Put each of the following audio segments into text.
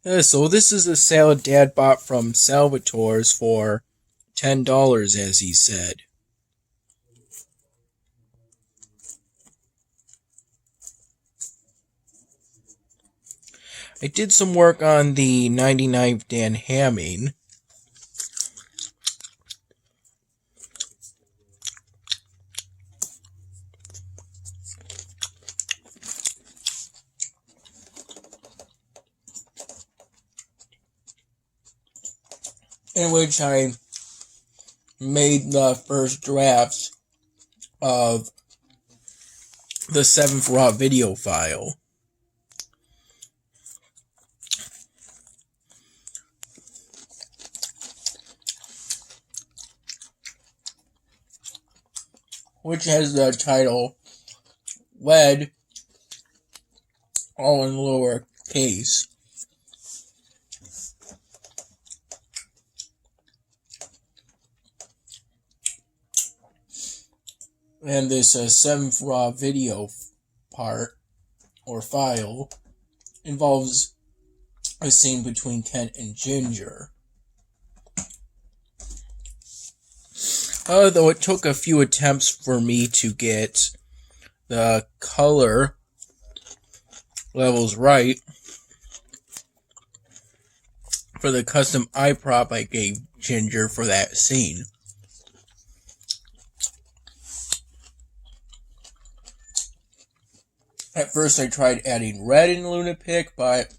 So this is a salad Dad bought from Salvatore's for $10, as he said. I did some work on the 99th Dan Hamming. In which I made the first drafts of the 7th raw video file. Which has the title Lead, all in lower case. And this 7th raw video part, or file, involves a scene between Kent and Ginger. Though it took a few attempts for me to get the color levels right for the custom eye prop I gave Ginger for that scene. At first I tried adding red in Lunapic, but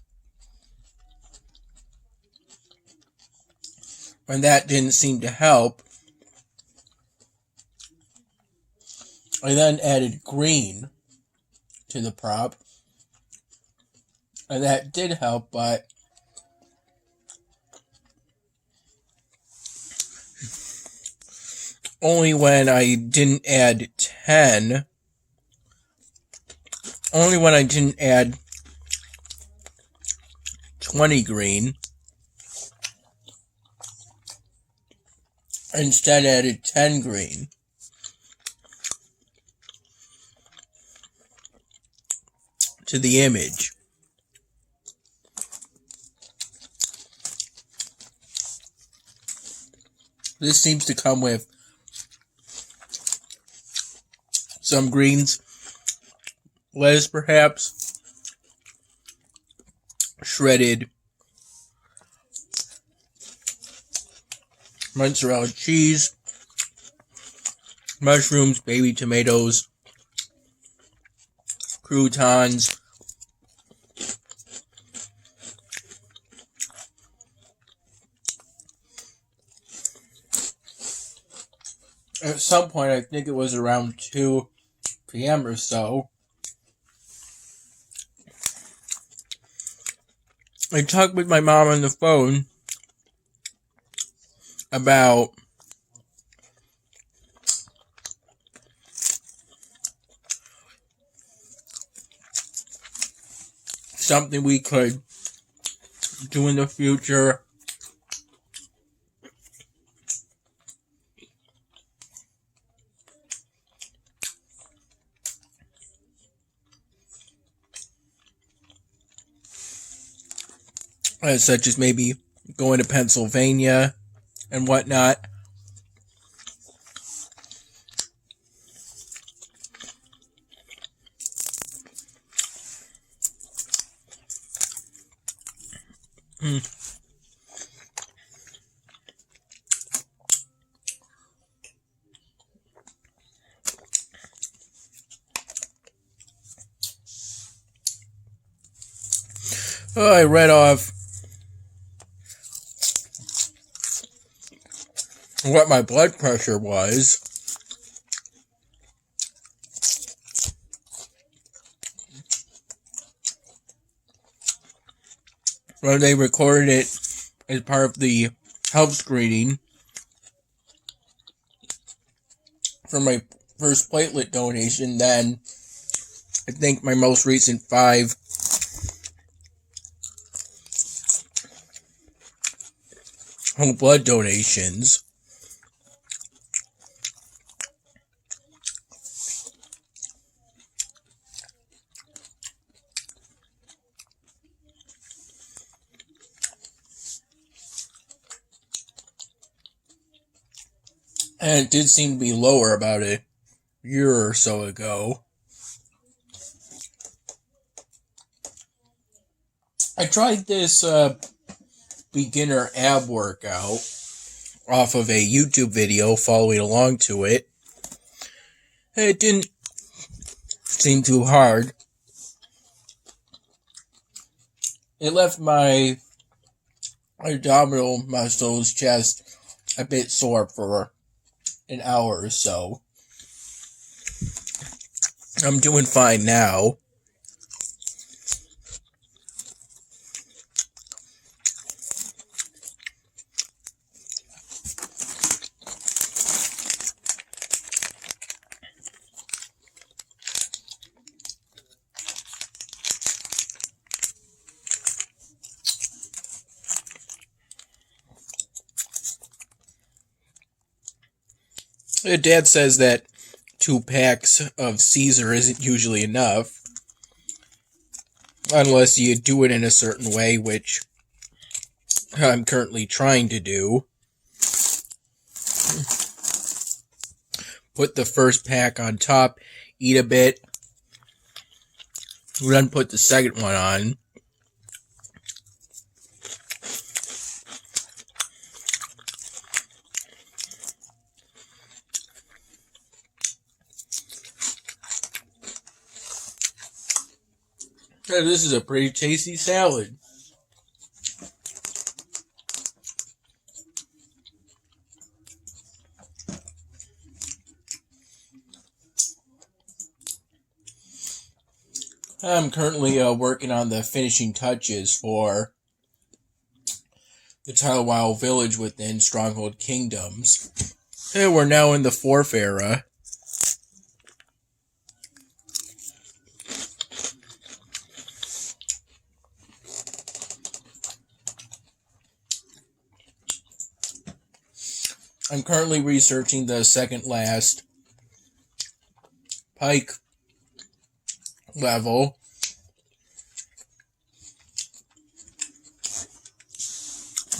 when that didn't seem to help, I then added green to the prop, and that did help, but only when I didn't add 20 green. I instead added 10 green. To the image. This seems to come with some greens, lettuce perhaps, shredded mozzarella cheese, mushrooms, baby tomatoes, croutons, at some point, I think it was around 2 p.m. or so, I talked with my mom on the phone about something we could do in the future. Such as maybe going to Pennsylvania and whatnot. Oh, I read off what my blood pressure was. When they recorded it as part of the health screening for my first platelet donation, then I think my most recent 5 whole blood donations. And it did seem to be lower about a year or so ago. I tried this beginner ab workout off of a YouTube video, following along to it. It didn't seem too hard. It left my abdominal muscles, chest, a bit sore for an hour or so. I'm doing fine now. Dad says that 2 packs of Caesar isn't usually enough, unless you do it in a certain way, which I'm currently trying to do. Put the first pack on top, eat a bit, then put the second one on. This is a pretty tasty salad. I'm currently working on the finishing touches for the Tilewile Village within Stronghold Kingdoms. And we're now in the 4th era. I'm currently researching the second last pike level.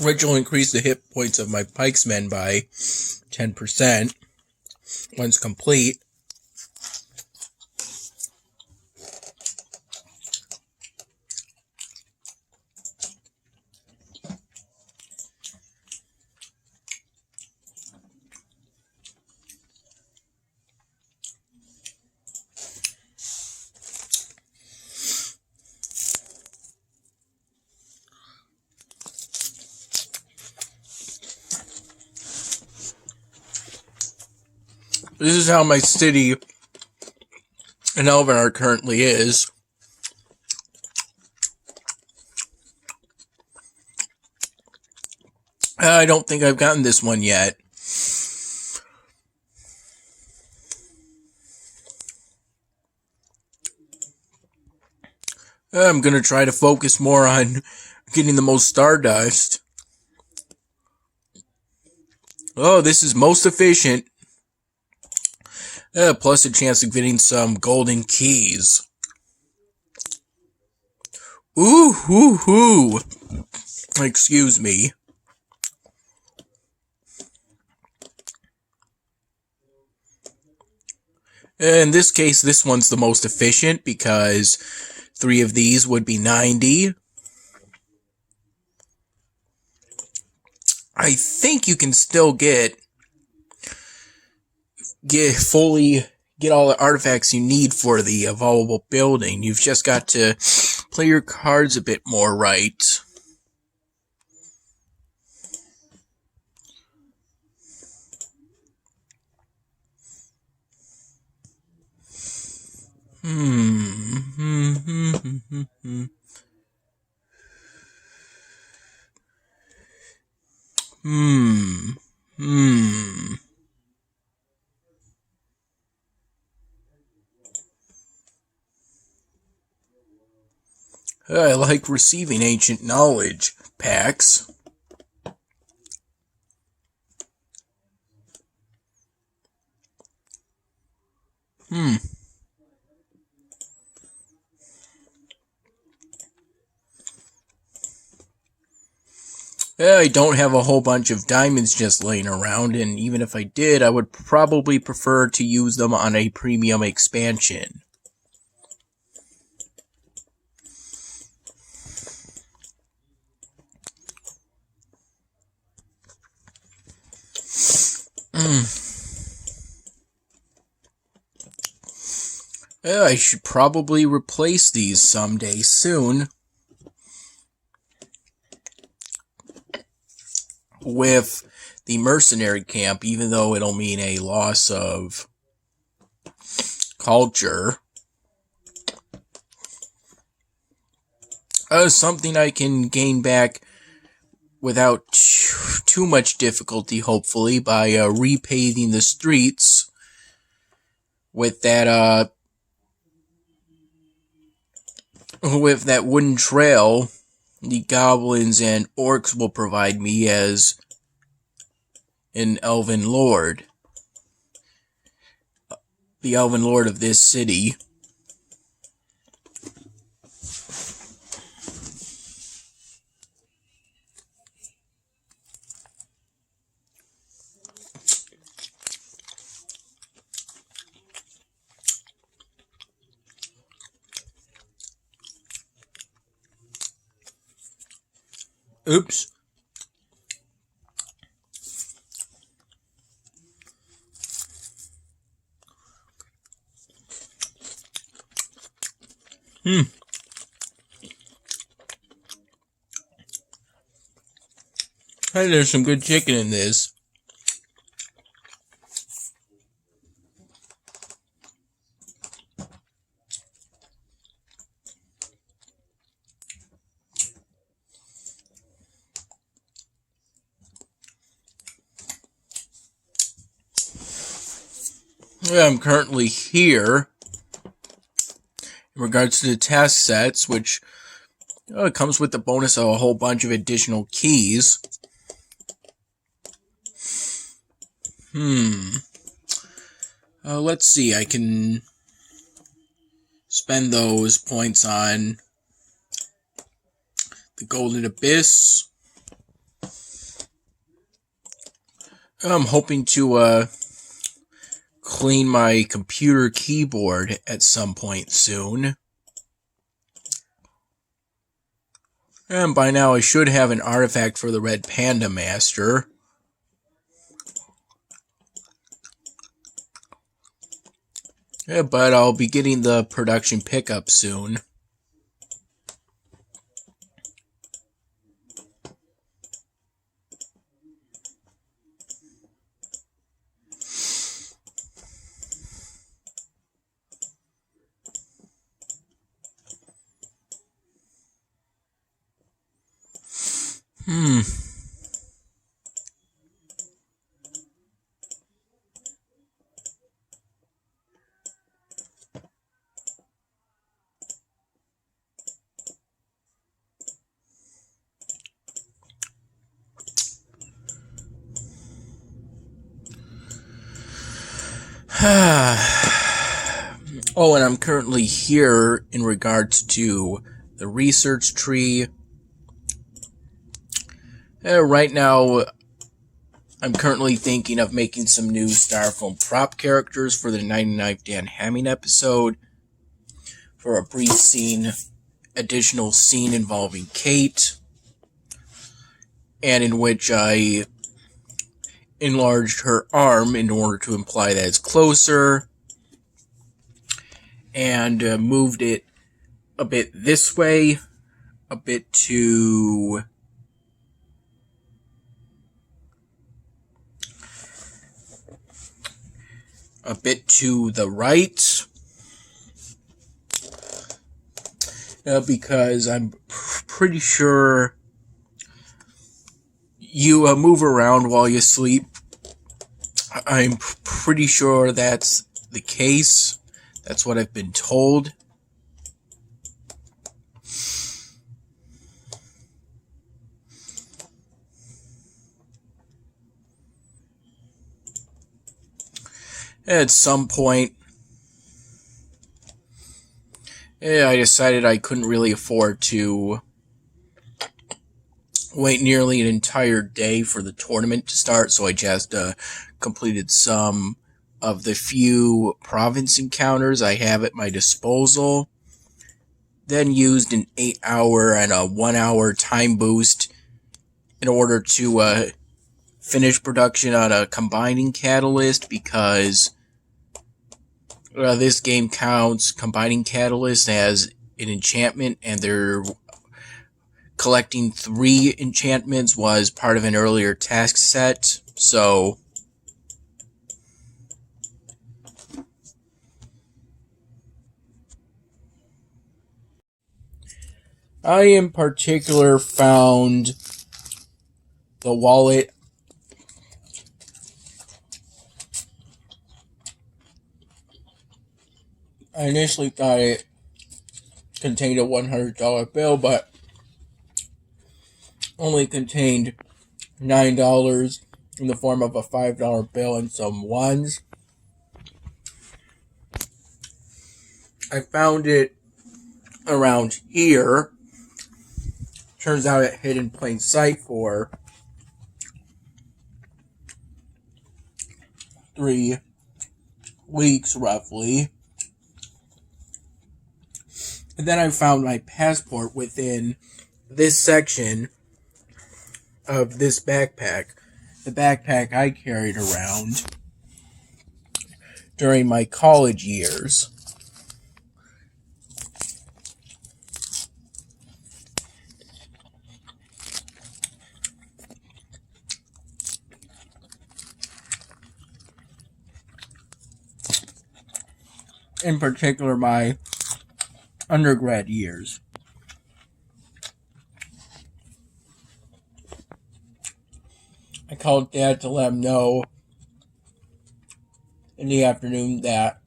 Which will increase the hit points of my pikesmen by 10% once complete. This is how my city in Elvenar currently is. I don't think I've gotten this one yet. I'm going to try to focus more on getting the most Stardust. Oh, this is most efficient. Plus a chance of getting some golden keys. Ooh. Excuse me. In this case, this one's the most efficient because 3 of these would be 90. I think you can still get all the artifacts you need for the evolvable building. You've just got to play your cards a bit more right. I like receiving ancient knowledge packs. I don't have a whole bunch of diamonds just laying around, and even if I did, I would probably prefer to use them on a premium expansion. I should probably replace these someday soon with the mercenary camp, even though it'll mean a loss of culture. Something I can gain back without too much difficulty, hopefully, by repaving the streets with that wooden trail the goblins and orcs will provide me as an elven lord. The elven lord of this city. Oops. Hey, there's some good chicken in this. I'm currently here in regards to the task sets, which comes with the bonus of a whole bunch of additional keys. Let's see, I can spend those points on the Golden Abyss. I'm hoping to clean my computer keyboard at some point soon. And by now I should have an artifact for the Red Panda Master. Yeah, but I'll be getting the production pickup soon. Oh, and I'm currently here in regards to the research tree. Right now, I'm currently thinking of making some new styrofoam prop characters for the 99th Dan Hamming episode. For a brief scene, additional scene involving Kate. And in which I enlarged her arm in order to imply that it's closer. And moved it a bit this way, a bit to the right, because I'm pretty sure you move around while you sleep. I'm pretty sure that's the case. That's what I've been told. At some point, I decided I couldn't really afford to wait nearly an entire day for the tournament to start, so I just completed some of the few province encounters I have at my disposal. Then used an 8-hour and a 1-hour time boost in order to finish production on a combining catalyst, because this game counts combining catalyst as an enchantment, and they're collecting 3 enchantments was part of an earlier task set, so I in particular found the wallet. I initially thought it contained a $100 bill, but only contained $9 in the form of a $5 bill and some ones. I found it around here. Turns out it hid in plain sight for 3 weeks roughly. And then I found my passport within this section of this backpack. The backpack I carried around during my college years. In particular, my undergrad years. I called Dad to let him know in the afternoon that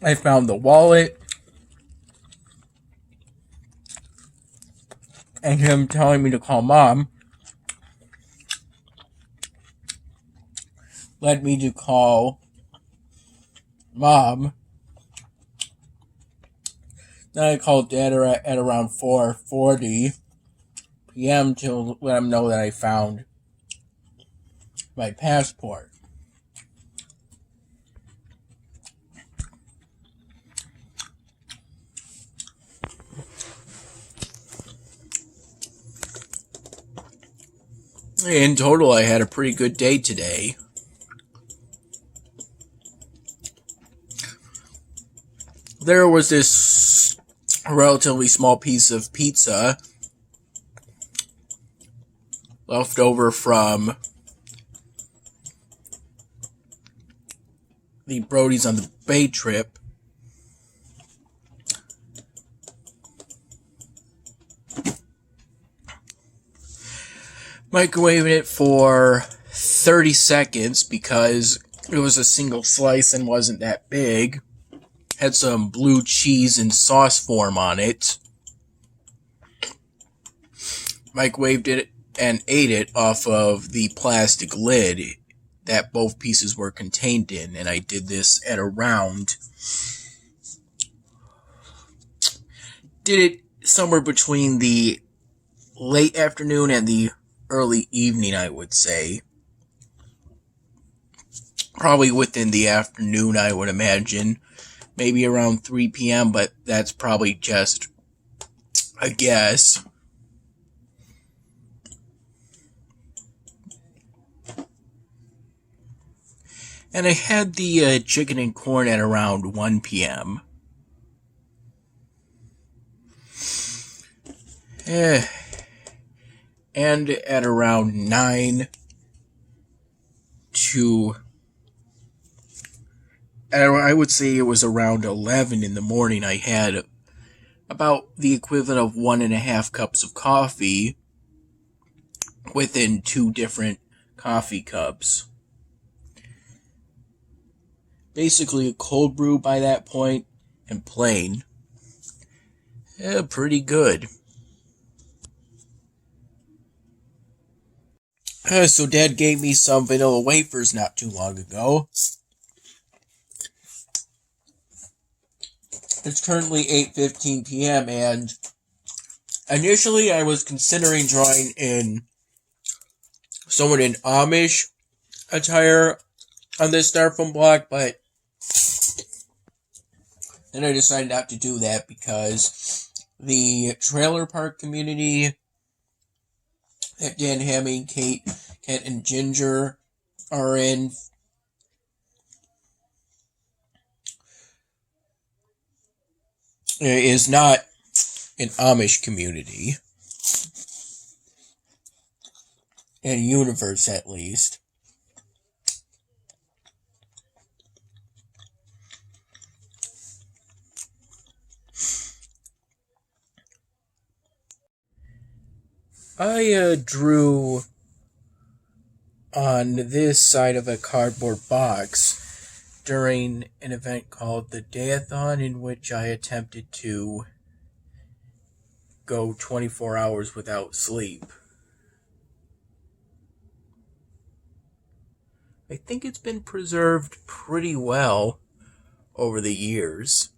I found the wallet, and him telling me to call Mom led me to call Mom. Then I called Dad at around 4:40 p.m. to let him know that I found my passport. In total, I had a pretty good day today. There was this relatively small piece of pizza left over from the Brodies on the Bay trip. Microwaving it for 30 seconds because it was a single slice and wasn't that big. Had some blue cheese in sauce form on it. Microwaved it and ate it off of the plastic lid that both pieces were contained in, and I did this at around... did it somewhere between the late afternoon and the early evening, I would say. Probably within the afternoon, I would imagine. Maybe around 3 p.m., but that's probably just a guess. And I had the chicken and corn at around 1 p.m. And at around 9 to... I would say it was around 11 in the morning, I had about the equivalent of 1.5 cups of coffee within 2 different coffee cups. Basically a cold brew by that point, and plain. Pretty good. So Dad gave me some vanilla wafers not too long ago. It's currently 8:15 p.m. and initially I was considering drawing in someone in Amish attire on this styrofoam block, but then I decided not to do that because the trailer park community that Dan Hamming, Kate, Kent, and Ginger are in is not an Amish community. In universe, at least. I drew on this side of a cardboard box during an event called the Dayathon, in which I attempted to go 24 hours without sleep. I think it's been preserved pretty well over the years.